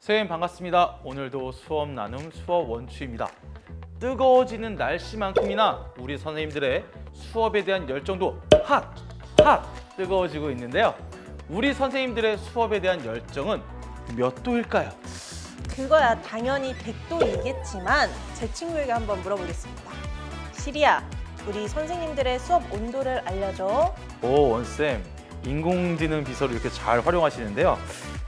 선생님 반갑습니다. 오늘도 수업 나눔 수업 원추입니다. 뜨거워지는 날씨만큼이나 우리 선생님들의 수업에 대한 열정도 핫 뜨거워지고 있는데요. 우리 선생님들의 수업에 대한 열정은 몇 도일까요? 그거야 당연히 100도이겠지만 제 친구에게 한번 물어보겠습니다. 시리야, 우리 선생님들의 수업 온도를 알려줘. 오, 원쌤, 인공지능 비서를 이렇게 잘 활용하시는데요.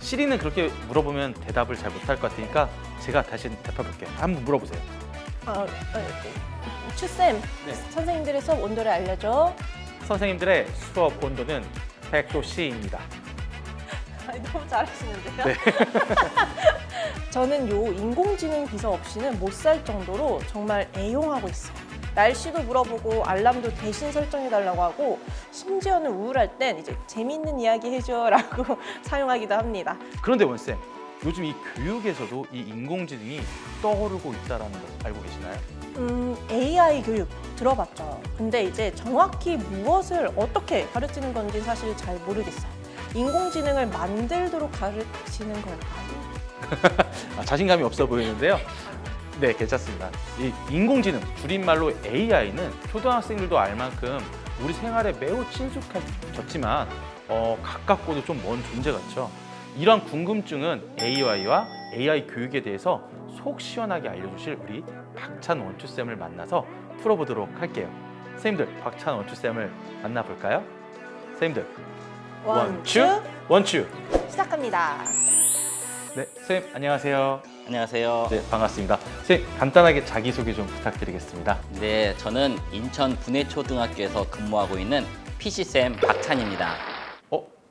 시리는 그렇게 물어보면 대답을 잘 못할 것 같으니까 제가 다시 대답해볼게요. 한번 물어보세요. 추쌤, 네. 선생님들의 수업 온도를 알려줘. 선생님들의 수업 온도는 100도씨입니다. 너무 잘하시는데요? 네. 저는 요 인공지능 비서 없이는 못 살 정도로 정말 애용하고 있어요. 날씨도 물어보고 알람도 대신 설정해달라고 하고 심지어는 우울할 땐 이제 재밌는 이야기 해줘라고 사용하기도 합니다. 그런데 원쌤, 요즘 이 교육에서도 이 인공지능이 떠오르고 있다는 거 알고 계시나요? AI 교육 들어봤죠. 근데 이제 정확히 무엇을 어떻게 가르치는 건지 사실 잘 모르겠어요. 인공지능을 만들도록 가르치는 걸까요? 자신감이 없어 보이는데요. 네, 괜찮습니다. 이 인공지능, 줄임말로 AI는 초등학생들도 알 만큼 우리 생활에 매우 친숙해졌지만 가깝고도 좀 먼 존재 같죠. 이런 궁금증은 AI와 AI 교육에 대해서 속 시원하게 알려주실 우리 박찬 원추쌤을 만나서 풀어보도록 할게요. 선생님들, 박찬 원추쌤을 만나볼까요? 선생님들, 원추! 시작합니다. 네, 선생님 안녕하세요. 안녕하세요. 네, 반갑습니다. 선생님, 간단하게 자기소개 좀 부탁드리겠습니다. 네, 저는 인천 분해초등학교에서 근무하고 있는 PC쌤 박찬입니다.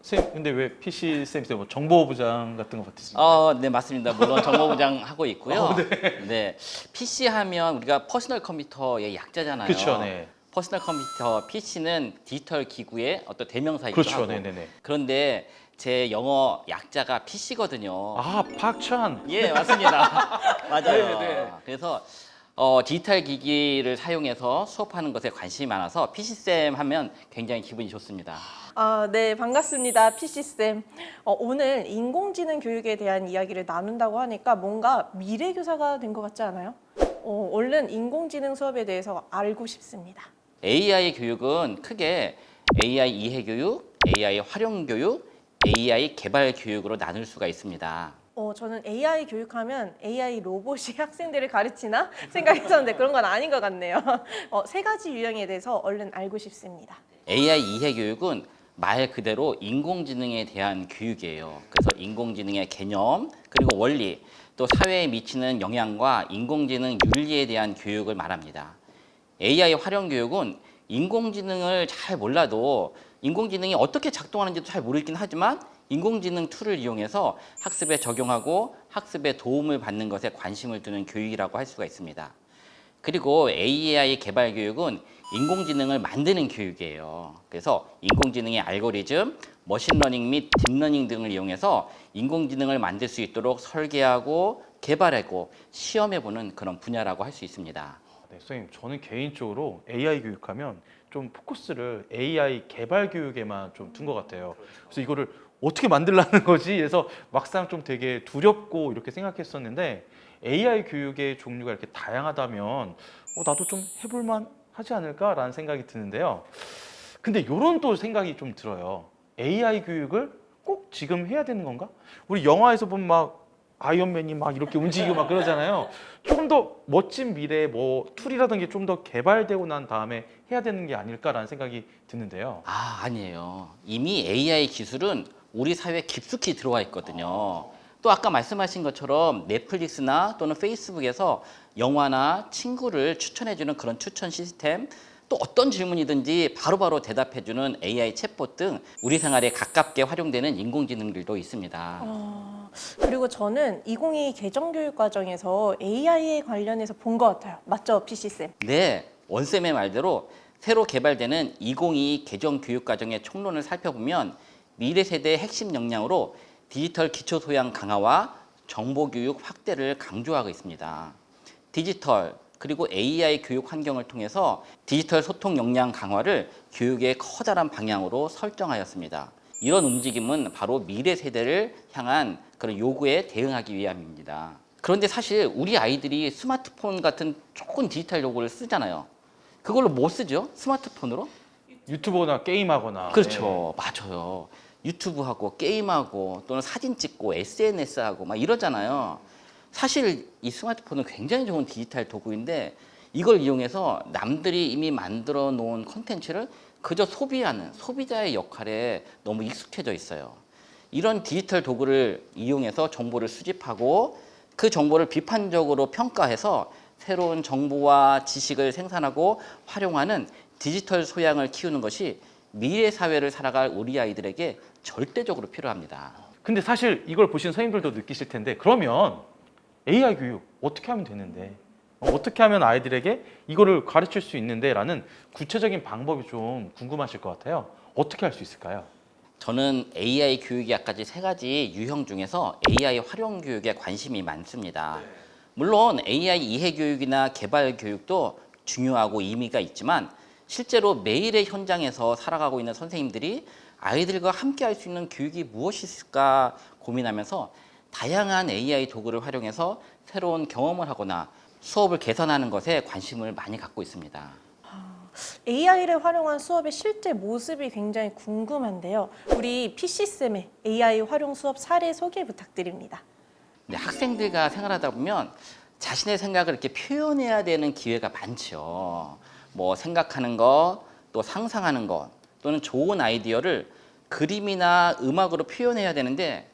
선생님, 근데 왜 PC쌤이세요? 뭐 정보부장 같은 거 같으신가요? 네, 맞습니다. 물론 정보부장 하고 있고요. 네. 네, PC 하면 우리가 퍼스널 컴퓨터의 약자잖아요. 그렇죠, 네. 퍼스널 컴퓨터, PC는 디지털 기구의 어떤 대명사이기도 그렇죠, 하고. 네네네. 그런데 제 영어 약자가 PC거든요. 아, 박찬. 예, 맞습니다. 맞아요. 네, 네. 그래서 디지털 기기를 사용해서 수업하는 것에 관심이 많아서 PC쌤 하면 굉장히 기분이 좋습니다. 네, 반갑습니다. PC쌤. 오늘 인공지능 교육에 대한 이야기를 나눈다고 하니까 뭔가 미래교사가 된 것 같지 않아요? 얼른 인공지능 수업에 대해서 알고 싶습니다. AI 교육은 크게 AI 이해 교육, AI 활용 교육, AI 개발 교육으로 나눌 수가 있습니다. 저는 AI 교육하면 AI 로봇이 학생들을 가르치나 생각했었는데 그런 건 아닌 것 같네요. 세 가지 유형에 대해서 얼른 알고 싶습니다. AI 이해 교육은 말 그대로 인공지능에 대한 교육이에요. 그래서 인공지능의 개념, 그리고 원리, 또 사회에 미치는 영향과 인공지능 윤리에 대한 교육을 말합니다. AI 활용 교육은 인공지능을 잘 몰라도 인공지능이 어떻게 작동하는지도 잘 모르긴 하지만 인공지능 툴을 이용해서 학습에 적용하고 학습에 도움을 받는 것에 관심을 두는 교육이라고 할 수가 있습니다. 그리고 AI 개발 교육은 인공지능을 만드는 교육이에요. 그래서 인공지능의 알고리즘, 머신러닝 및 딥러닝 등을 이용해서 인공지능을 만들 수 있도록 설계하고 개발하고 시험해보는 그런 분야라고 할 수 있습니다. 네, 선생님, 저는 개인적으로 AI 교육하면 좀 포커스를 AI 개발 교육에만 좀 둔 것 같아요. 그래서 이거를 어떻게 만들라는 거지? 그래서 막상 좀 되게 두렵고 이렇게 생각했었는데 AI 교육의 종류가 이렇게 다양하다면 나도 좀 해볼만 하지 않을까라는 생각이 드는데요. 근데 이런 또 생각이 좀 들어요. AI 교육을 꼭 지금 해야 되는 건가? 우리 영화에서 보면 막 아이언맨이 막 이렇게 움직이고 막 그러잖아요. 조금 더 멋진 미래에 뭐 툴이라든지 좀 더 개발되고 난 다음에 해야 되는 게 아닐까라는 생각이 드는데요. 아니에요. 이미 AI 기술은 우리 사회에 깊숙이 들어와 있거든요. 또 아까 말씀하신 것처럼 넷플릭스나 또는 페이스북에서 영화나 친구를 추천해주는 그런 추천 시스템, 또 어떤 질문이든지 바로바로 대답해주는 AI 챗봇 등 우리 생활에 가깝게 활용되는 인공지능들도 있습니다. 그리고 저는 2022 개정교육 과정에서 AI에 관련해서 본 것 같아요. 맞죠, PC쌤? 네, 원쌤의 말대로 새로 개발되는 2022 개정 교육 과정의 총론을 살펴보면 미래 세대의 핵심 역량으로 디지털 기초 소양 강화와 정보 교육 확대를 강조하고 있습니다. 디지털 그리고 AI 교육 환경을 통해서 디지털 소통 역량 강화를 교육의 커다란 방향으로 설정하였습니다. 이런 움직임은 바로 미래 세대를 향한 그런 요구에 대응하기 위함입니다. 그런데 사실 우리 아이들이 스마트폰 같은 조금 디지털 도구를 쓰잖아요. 그걸로 뭐 쓰죠? 스마트폰으로? 유튜브나 게임하거나. 그렇죠. 맞아요. 유튜브하고 게임하고 또는 사진 찍고 SNS하고 막 이러잖아요. 사실 이 스마트폰은 굉장히 좋은 디지털 도구인데 이걸 이용해서 남들이 이미 만들어 놓은 콘텐츠를 그저 소비하는 소비자의 역할에 너무 익숙해져 있어요. 이런 디지털 도구를 이용해서 정보를 수집하고 그 정보를 비판적으로 평가해서 새로운 정보와 지식을 생산하고 활용하는 디지털 소양을 키우는 것이 미래 사회를 살아갈 우리 아이들에게 절대적으로 필요합니다. 근데 사실 이걸 보신 선생님들도 느끼실 텐데 그러면 AI 교육 어떻게 하면 되는데 어떻게 하면 아이들에게 이거를 가르칠 수 있는데 라는 구체적인 방법이 좀 궁금하실 것 같아요. 어떻게 할 수 있을까요? 저는 AI 교육학까지 세 가지 유형 중에서 AI 활용 교육에 관심이 많습니다. 물론 AI 이해 교육이나 개발 교육도 중요하고 의미가 있지만 실제로 매일의 현장에서 살아가고 있는 선생님들이 아이들과 함께 할 수 있는 교육이 무엇이 있을까 고민하면서 다양한 AI 도구를 활용해서 새로운 경험을 하거나 수업을 개선하는 것에 관심을 많이 갖고 있습니다. AI를 활용한 수업의 실제 모습이 굉장히 궁금한데요. 우리 PC쌤의 AI 활용 수업 사례 소개 부탁드립니다. 네, 학생들과 생활하다 보면 자신의 생각을 이렇게 표현해야 되는 기회가 많죠. 뭐 생각하는 것, 또 상상하는 것, 또는 좋은 아이디어를 그림이나 음악으로 표현해야 되는데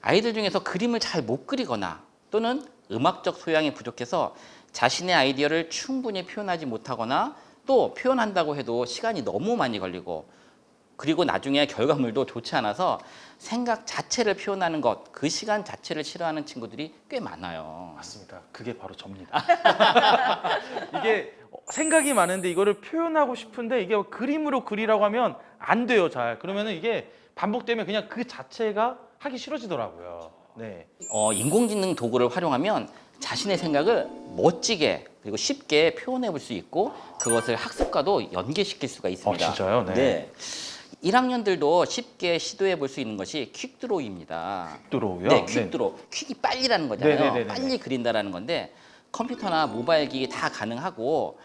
아이들 중에서 그림을 잘 못 그리거나 또는 음악적 소양이 부족해서 자신의 아이디어를 충분히 표현하지 못하거나 또 표현한다고 해도 시간이 너무 많이 걸리고 그리고 나중에 결과물도 좋지 않아서 생각 자체를 표현하는 것, 그 시간 자체를 싫어하는 친구들이 꽤 많아요. 맞습니다. 그게 바로 접니다. 이게 생각이 많은데 이거를 표현하고 싶은데 이게 그림으로 그리라고 하면 안 돼요, 잘. 그러면은 이게 반복되면 그냥 그 자체가 하기 싫어지더라고요. 네. 인공지능 도구를 활용하면 자신의 생각을 멋지게 그리고 쉽게 표현해 볼 수 있고 그것을 학습과도 연계시킬 수가 있습니다. 진짜요? 네. 1학년들도 쉽게 시도해 볼 수 있는 것이 퀵드로우입니다. 퀵드로우요? 네, 퀵드로우. 퀵이 빨리라는 거잖아요. 네네네네. 빨리 그린다라는 건데 컴퓨터나 모바일 기기 다 가능하고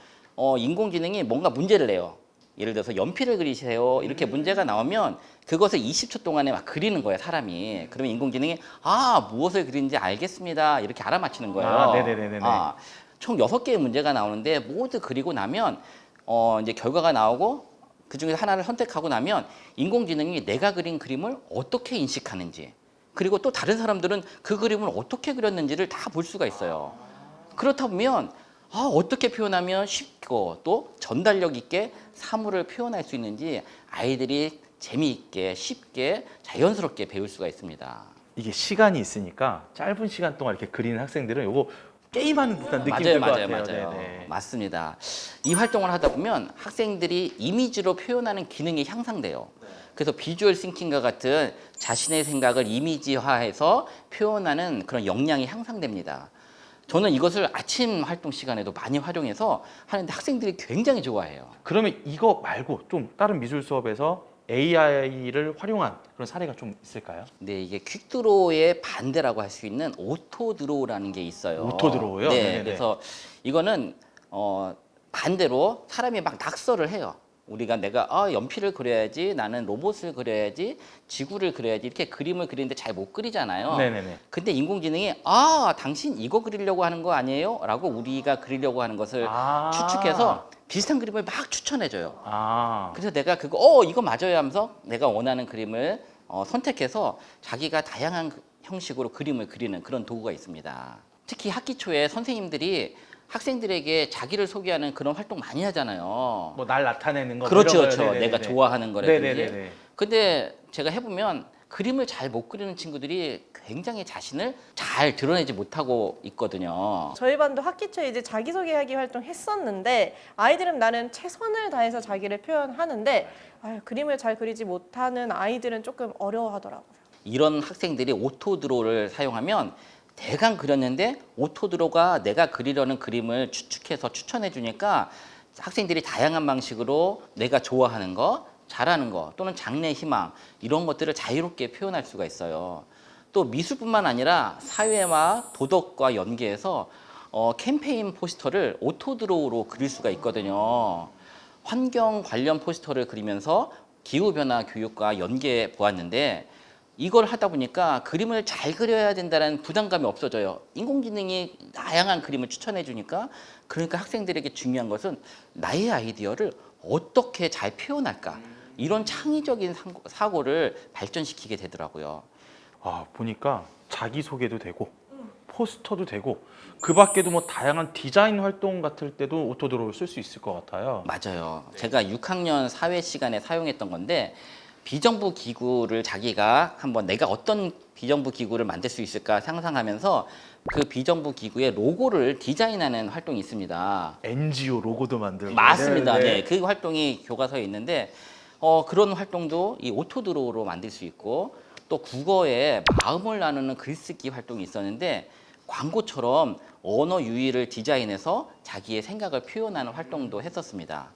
인공지능이 뭔가 문제를 내요. 예를 들어서 연필을 그리세요. 이렇게 문제가 나오면 그것을 20초 동안에 막 그리는 거예요, 사람이. 그러면 인공지능이 무엇을 그리는지 알겠습니다. 이렇게 알아맞히는 거예요. 네네네네. 총 6개의 문제가 나오는데 모두 그리고 나면 이제 결과가 나오고 그중에서 하나를 선택하고 나면 인공지능이 내가 그린 그림을 어떻게 인식하는지 그리고 또 다른 사람들은 그 그림을 어떻게 그렸는지를 다 볼 수가 있어요. 그렇다 보면 어떻게 표현하면 쉽고 또 전달력 있게 사물을 표현할 수 있는지 아이들이 재미있게 쉽게 자연스럽게 배울 수가 있습니다. 이게 시간이 있으니까 짧은 시간 동안 이렇게 그리는 학생들은 요거 게임하는 듯한 느낌이 들 것 같아요. 맞아요. 네네. 맞습니다. 이 활동을 하다 보면 학생들이 이미지로 표현하는 기능이 향상돼요. 그래서 비주얼 싱킹과 같은 자신의 생각을 이미지화해서 표현하는 그런 역량이 향상됩니다. 저는 이것을 아침 활동 시간에도 많이 활용해서 하는데 학생들이 굉장히 좋아해요. 그러면 이거 말고 좀 다른 미술 수업에서 AI를 활용한 그런 사례가 좀 있을까요? 네, 이게 퀵드로우의 반대라고 할 수 있는 오토드로우라는 게 있어요. 오토드로우요? 네, 네네네. 그래서 이거는 반대로 사람이 막 낙서를 해요. 우리가 내가 연필을 그려야지, 나는 로봇을 그려야지, 지구를 그려야지 이렇게 그림을 그리는데 잘 못 그리잖아요. 네네네. 근데 인공지능이 당신 이거 그리려고 하는 거 아니에요? 라고 우리가 그리려고 하는 것을 추측해서 비슷한 그림을 막 추천해줘요. 그래서 내가 이거 맞아요 하면서 내가 원하는 그림을 선택해서 자기가 다양한 형식으로 그림을 그리는 그런 도구가 있습니다. 특히 학기 초에 선생님들이 학생들에게 자기를 소개하는 그런 활동 많이 하잖아요. 뭐 날 나타내는 거. 그렇죠, 이런 거. 그렇죠. 네네네네. 내가 좋아하는 거라든지. 네네네네. 근데 제가 해보면 그림을 잘 못 그리는 친구들이 굉장히 자신을 잘 드러내지 못하고 있거든요. 저희 반도 학기 초에 이제 자기소개하기 활동 했었는데 아이들은 나는 최선을 다해서 자기를 표현하는데 그림을 잘 그리지 못하는 아이들은 조금 어려워하더라고요. 이런 학생들이 오토드로우를 사용하면 대강 그렸는데 오토드로우가 내가 그리려는 그림을 추측해서 추천해 주니까 학생들이 다양한 방식으로 내가 좋아하는 거 잘하는 거 또는 장래 희망 이런 것들을 자유롭게 표현할 수가 있어요. 또 미술뿐만 아니라 사회와 도덕과 연계해서 캠페인 포스터를 오토드로우로 그릴 수가 있거든요. 환경 관련 포스터를 그리면서 기후변화 교육과 연계해 보았는데 이걸 하다 보니까 그림을 잘 그려야 된다는 부담감이 없어져요. 인공지능이 다양한 그림을 추천해 주니까 그러니까 학생들에게 중요한 것은 나의 아이디어를 어떻게 잘 표현할까 이런 창의적인 사고를 발전시키게 되더라고요. 아, 보니까 자기소개도 되고 포스터도 되고 그 밖에도 뭐 다양한 디자인 활동 같을 때도 오토드로우를 쓸 수 있을 것 같아요. 맞아요. 제가 6학년 사회 시간에 사용했던 건데 비정부 기구를 자기가 한번 내가 어떤 비정부 기구를 만들 수 있을까 상상하면서 그 비정부 기구의 로고를 디자인하는 활동이 있습니다. NGO 로고도 만들고. 맞습니다. 네, 그 활동이 교과서에 있는데 그런 활동도 이 오토드로우로 만들 수 있고 또 국어에 마음을 나누는 글쓰기 활동이 있었는데 광고처럼 언어 유희를 디자인해서 자기의 생각을 표현하는 활동도 했었습니다.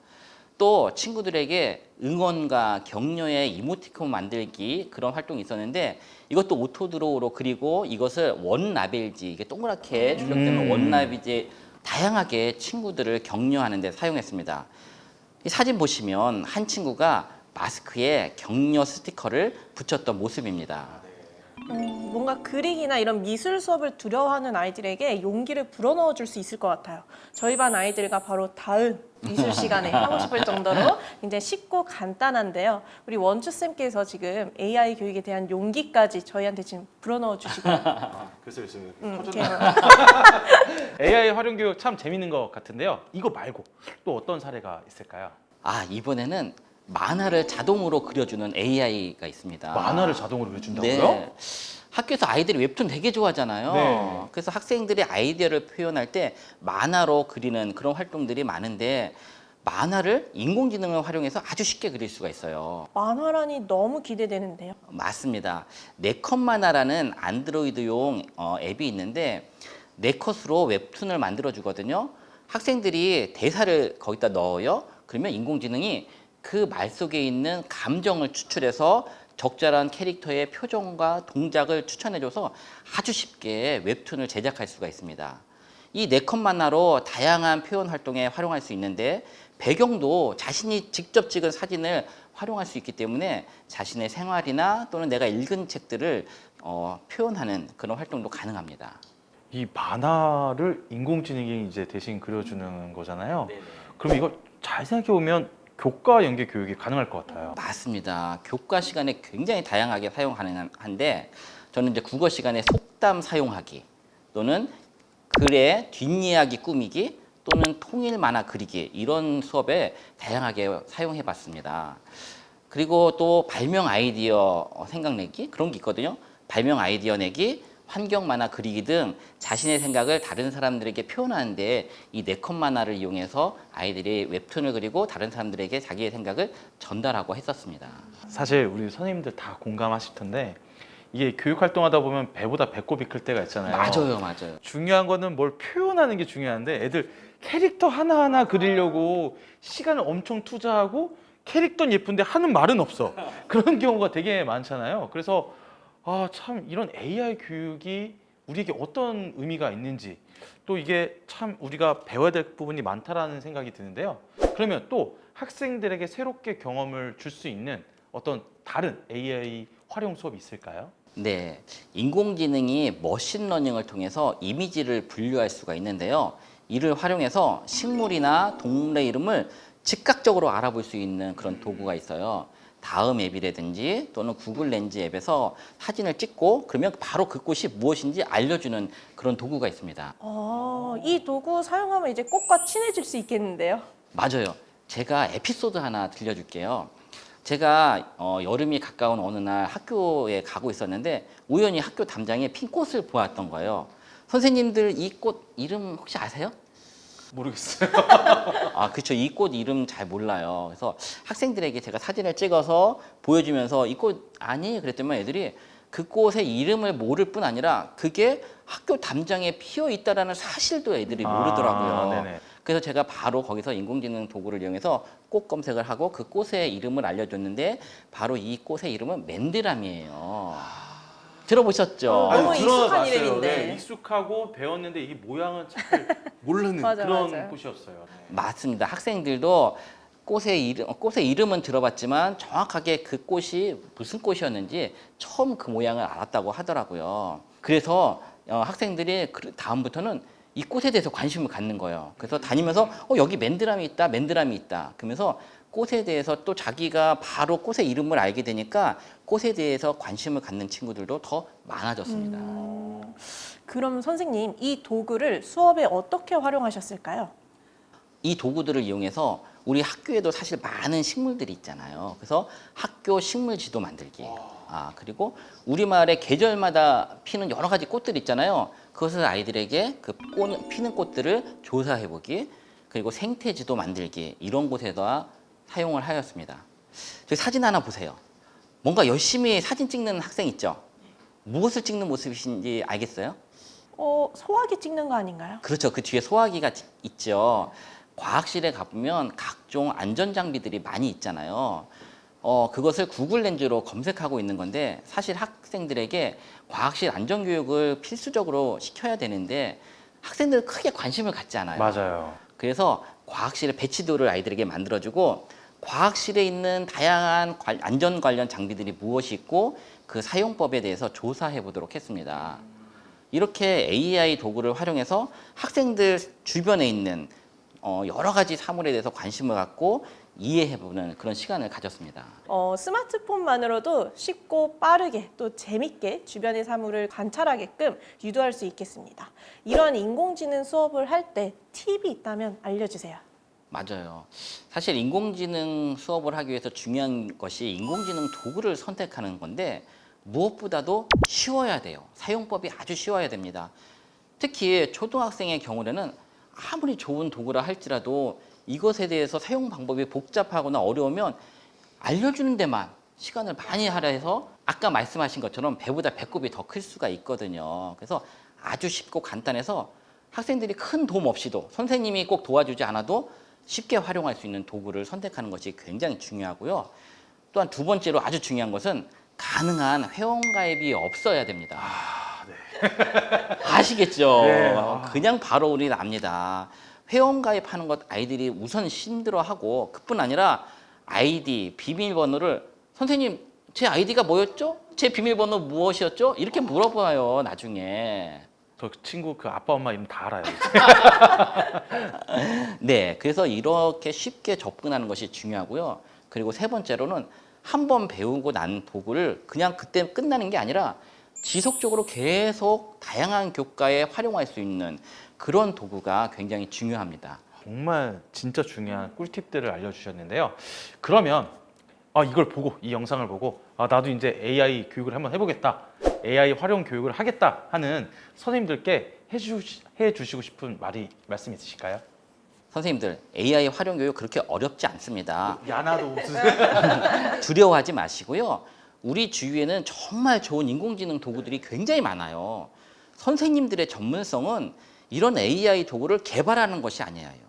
또 친구들에게 응원과 격려의 이모티콘 만들기 그런 활동이 있었는데 이것도 오토드로우로 그리고 이것을 원라벨지 이게 동그랗게 출력되는 원라벨지 다양하게 친구들을 격려하는 데 사용했습니다. 이 사진 보시면 한 친구가 마스크에 격려 스티커를 붙였던 모습입니다. 뭔가 그리기나 이런 미술 수업을 두려워하는 아이들에게 용기를 불어넣어 줄 수 있을 것 같아요. 저희 반 아이들과 바로 다음 미술 시간에 하고 싶을 정도로 굉장히 쉽고 간단한데요. 우리 원주쌤께서 지금 AI 교육에 대한 용기까지 저희한테 지금 불어넣어 주시고 그래서 지금 이렇게 AI 활용 교육 참 재밌는 것 같은데요. 이거 말고 또 어떤 사례가 있을까요? 아, 이번에는 만화를 자동으로 그려주는 AI가 있습니다. 만화를 자동으로 그려준다고요? 네. 학교에서 아이들이 웹툰 되게 좋아하잖아요. 네. 그래서 학생들이 아이디어를 표현할 때 만화로 그리는 그런 활동들이 많은데 만화를 인공지능을 활용해서 아주 쉽게 그릴 수가 있어요. 만화라니 너무 기대되는데요. 맞습니다. 네컷 만화라는 안드로이드용 앱이 있는데 네컷으로 웹툰을 만들어 주거든요. 학생들이 대사를 거기다 넣어요. 그러면 인공지능이 그 말 속에 있는 감정을 추출해서 적절한 캐릭터의 표정과 동작을 추천해줘서 아주 쉽게 웹툰을 제작할 수가 있습니다. 이 네컷 만화로 다양한 표현 활동에 활용할 수 있는데 배경도 자신이 직접 찍은 사진을 활용할 수 있기 때문에 자신의 생활이나 또는 내가 읽은 책들을 표현하는 그런 활동도 가능합니다. 이 만화를 인공지능이 이제 대신 그려주는 거잖아요. 그럼 이거 잘 생각해 보면 교과 연계 교육이 가능할 것 같아요. 맞습니다. 교과 시간에 굉장히 다양하게 사용 가능한데 저는 이제 국어 시간에 속담 사용하기 또는 글의 뒷이야기 꾸미기 또는 통일 만화 그리기 이런 수업에 다양하게 사용해 봤습니다. 그리고 또 발명 아이디어 생각내기 그런 게 있거든요. 발명 아이디어 내기, 환경 만화 그리기 등 자신의 생각을 다른 사람들에게 표현하는데 이 네컷 만화를 이용해서 아이들이 웹툰을 그리고 다른 사람들에게 자기의 생각을 전달하고 했었습니다. 사실 우리 선생님들 다 공감하실 텐데 이게 교육 활동하다 보면 배보다 배꼽이 클 때가 있잖아요. 맞아요. 중요한 거는 뭘 표현하는 게 중요한데 애들 캐릭터 하나하나 그리려고 시간을 엄청 투자하고 캐릭터는 예쁜데 하는 말은 없어. 그런 경우가 되게 많잖아요. 그래서 참 이런 AI 교육이 우리에게 어떤 의미가 있는지 또 이게 참 우리가 배워야 될 부분이 많다라는 생각이 드는데요. 그러면 또 학생들에게 새롭게 경험을 줄 수 있는 어떤 다른 AI 활용 수업이 있을까요? 네, 인공지능이 머신러닝을 통해서 이미지를 분류할 수가 있는데요. 이를 활용해서 식물이나 동물의 이름을 즉각적으로 알아볼 수 있는 그런 도구가 있어요. 다음 앱이라든지 또는 구글 렌즈 앱에서 사진을 찍고 그러면 바로 그 꽃이 무엇인지 알려주는 그런 도구가 있습니다. 이 도구 사용하면 이제 꽃과 친해질 수 있겠는데요. 맞아요. 제가 에피소드 하나 들려줄게요. 제가 여름이 가까운 어느 날 학교에 가고 있었는데 우연히 학교 담장에 핀 꽃을 보았던 거예요. 선생님들 이 꽃 이름 혹시 아세요? 모르겠어요. 그렇죠. 이 꽃 이름 잘 몰라요. 그래서 학생들에게 제가 사진을 찍어서 보여주면서 이 꽃 아니? 그랬더니 애들이 그 꽃의 이름을 모를 뿐 아니라 그게 학교 담장에 피어 있다라는 사실도 애들이 모르더라고요. 네네. 그래서 제가 바로 거기서 인공지능 도구를 이용해서 꽃 검색을 하고 그 꽃의 이름을 알려줬는데 바로 이 꽃의 이름은 맨드람이에요. 들어보셨죠? 너무 익숙한 들어봤어요. 이름인데. 네, 익숙하고 배웠는데 이게 모양은 잘 모르는 맞아, 그런 맞아요. 꽃이었어요. 네. 맞습니다. 학생들도 꽃의 이름은 들어봤지만 정확하게 그 꽃이 무슨 꽃이었는지 처음 그 모양을 알았다고 하더라고요. 그래서 학생들이 다음부터는 이 꽃에 대해서 관심을 갖는 거예요. 그래서 다니면서 여기 맨드람이 있다, 맨드람이 있다. 그러면서 꽃에 대해서 또 자기가 바로 꽃의 이름을 알게 되니까 꽃에 대해서 관심을 갖는 친구들도 더 많아졌습니다. 그럼 선생님, 이 도구를 수업에 어떻게 활용하셨을까요? 이 도구들을 이용해서 우리 학교에도 사실 많은 식물들이 있잖아요. 그래서 학교 식물 지도 만들기. 그리고 우리 마을에 계절마다 피는 여러 가지 꽃들 있잖아요. 그것을 아이들에게 그 피는 꽃들을 조사해 보기, 그리고 생태 지도 만들기 이런 곳에다 사용을 하였습니다. 저기 사진 하나 보세요. 뭔가 열심히 사진 찍는 학생 있죠? 무엇을 찍는 모습이신지 알겠어요? 소화기 찍는 거 아닌가요? 그렇죠. 그 뒤에 소화기가 있죠. 과학실에 가보면 각종 안전 장비들이 많이 있잖아요. 그것을 구글 렌즈로 검색하고 있는 건데 사실 학생들에게 과학실 안전 교육을 필수적으로 시켜야 되는데 학생들은 크게 관심을 갖지 않아요. 맞아요. 그래서 과학실에 배치도를 아이들에게 만들어주고 과학실에 있는 다양한 안전 관련 장비들이 무엇이 있고 그 사용법에 대해서 조사해 보도록 했습니다. 이렇게 AI 도구를 활용해서 학생들 주변에 있는 여러 가지 사물에 대해서 관심을 갖고 이해해보는 그런 시간을 가졌습니다. 스마트폰만으로도 쉽고 빠르게 또 재밌게 주변의 사물을 관찰하게끔 유도할 수 있겠습니다. 이런 인공지능 수업을 할 때 팁이 있다면 알려주세요. 맞아요. 사실 인공지능 수업을 하기 위해서 중요한 것이 인공지능 도구를 선택하는 건데 무엇보다도 쉬워야 돼요. 사용법이 아주 쉬워야 됩니다. 특히 초등학생의 경우에는 아무리 좋은 도구라 할지라도 이것에 대해서 사용 방법이 복잡하거나 어려우면 알려주는 데만 시간을 많이 하려 해서 아까 말씀하신 것처럼 배보다 배꼽이 더 클 수가 있거든요. 그래서 아주 쉽고 간단해서 학생들이 큰 도움 없이도 선생님이 꼭 도와주지 않아도 쉽게 활용할 수 있는 도구를 선택하는 것이 굉장히 중요하고요. 또한 두 번째로 아주 중요한 것은 가능한 회원가입이 없어야 됩니다. 아시겠죠? 네. 그냥 바로 우리는 압니다. 회원가입하는 것 아이들이 우선 힘들어하고 그뿐 아니라 아이디, 비밀번호를 선생님 제 아이디가 뭐였죠? 제 비밀번호 무엇이었죠? 이렇게 물어봐요 나중에. 저 친구 그 아빠 엄마 이름 다 알아요. 네, 그래서 이렇게 쉽게 접근하는 것이 중요하고요. 그리고 세 번째로는 한 번 배우고 난 도구를 그냥 그때 끝나는 게 아니라 지속적으로 계속 다양한 교과에 활용할 수 있는 그런 도구가 굉장히 중요합니다. 정말 진짜 중요한 꿀팁들을 알려주셨는데요. 그러면 이걸 보고 이 영상을 보고 나도 이제 AI 교육을 한번 해보겠다, AI 활용 교육을 하겠다 하는 선생님들께 해주시고 싶은 말씀 있으실까요? 선생님들, AI 활용 교육 그렇게 어렵지 않습니다. 야나도 무슨 두려워하지 마시고요. 우리 주위에는 정말 좋은 인공지능 도구들이 굉장히 많아요. 선생님들의 전문성은 이런 AI 도구를 개발하는 것이 아니에요.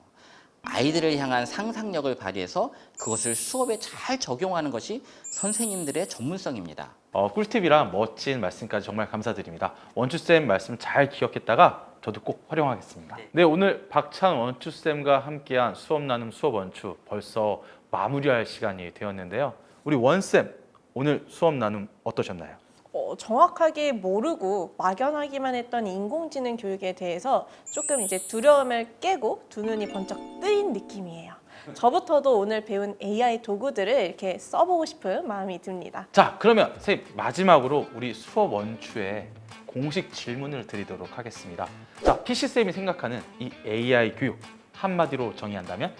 아이들을 향한 상상력을 발휘해서 그것을 수업에 잘 적용하는 것이 선생님들의 전문성입니다. 꿀팁이랑 멋진 말씀까지 정말 감사드립니다. 원추쌤 말씀 잘 기억했다가 저도 꼭 활용하겠습니다. 네, 오늘 박찬 원추쌤과 함께한 수업 나눔 수업 원추 벌써 마무리할 시간이 되었는데요. 우리 원쌤, 오늘 수업 나눔 어떠셨나요? 정확하게 모르고 막연하기만 했던 인공지능 교육에 대해서 조금 이제 두려움을 깨고 두 눈이 번쩍 뜨인 느낌이에요. 저부터도 오늘 배운 AI 도구들을 이렇게 써보고 싶은 마음이 듭니다. 자, 그러면 선생님 마지막으로 우리 수업 원추에 공식 질문을 드리도록 하겠습니다. 자, PC쌤이 생각하는 이 AI 교육 한마디로 정의한다면?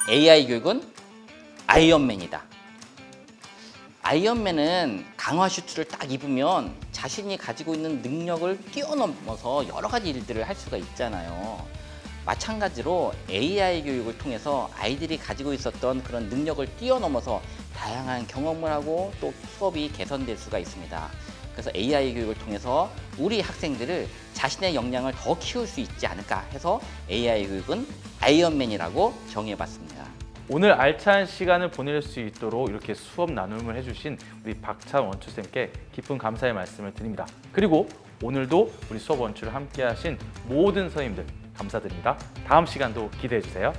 AI 교육은 아이언맨이다. 아이언맨은 강화 슈트를 딱 입으면 자신이 가지고 있는 능력을 뛰어넘어서 여러 가지 일들을 할 수가 있잖아요. 마찬가지로 AI 교육을 통해서 아이들이 가지고 있었던 그런 능력을 뛰어넘어서 다양한 경험을 하고 또 수업이 개선될 수가 있습니다. 그래서 AI 교육을 통해서 우리 학생들을 자신의 역량을 더 키울 수 있지 않을까 해서 AI 교육은 아이언맨이라고 정의해봤습니다. 오늘 알찬 시간을 보낼 수 있도록 이렇게 수업 나눔을 해주신 우리 박찬 원추쌤께 깊은 감사의 말씀을 드립니다. 그리고 오늘도 우리 수업 원추를 함께 하신 모든 선생님들 감사드립니다. 다음 시간도 기대해 주세요.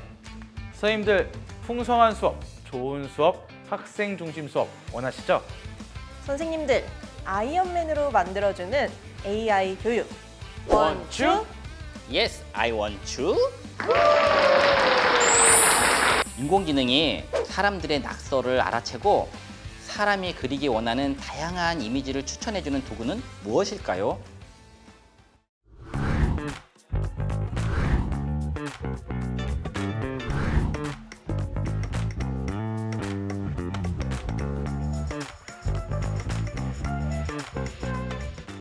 선생님들 풍성한 수업, 좋은 수업, 학생 중심 수업 원하시죠? 선생님들 아이언맨으로 만들어주는 AI 교육 원추 Yes, I want to. 인공지능이 사람들의 낙서를 알아채고 사람이 그리기 원하는 다양한 이미지를 추천해주는 도구는 무엇일까요?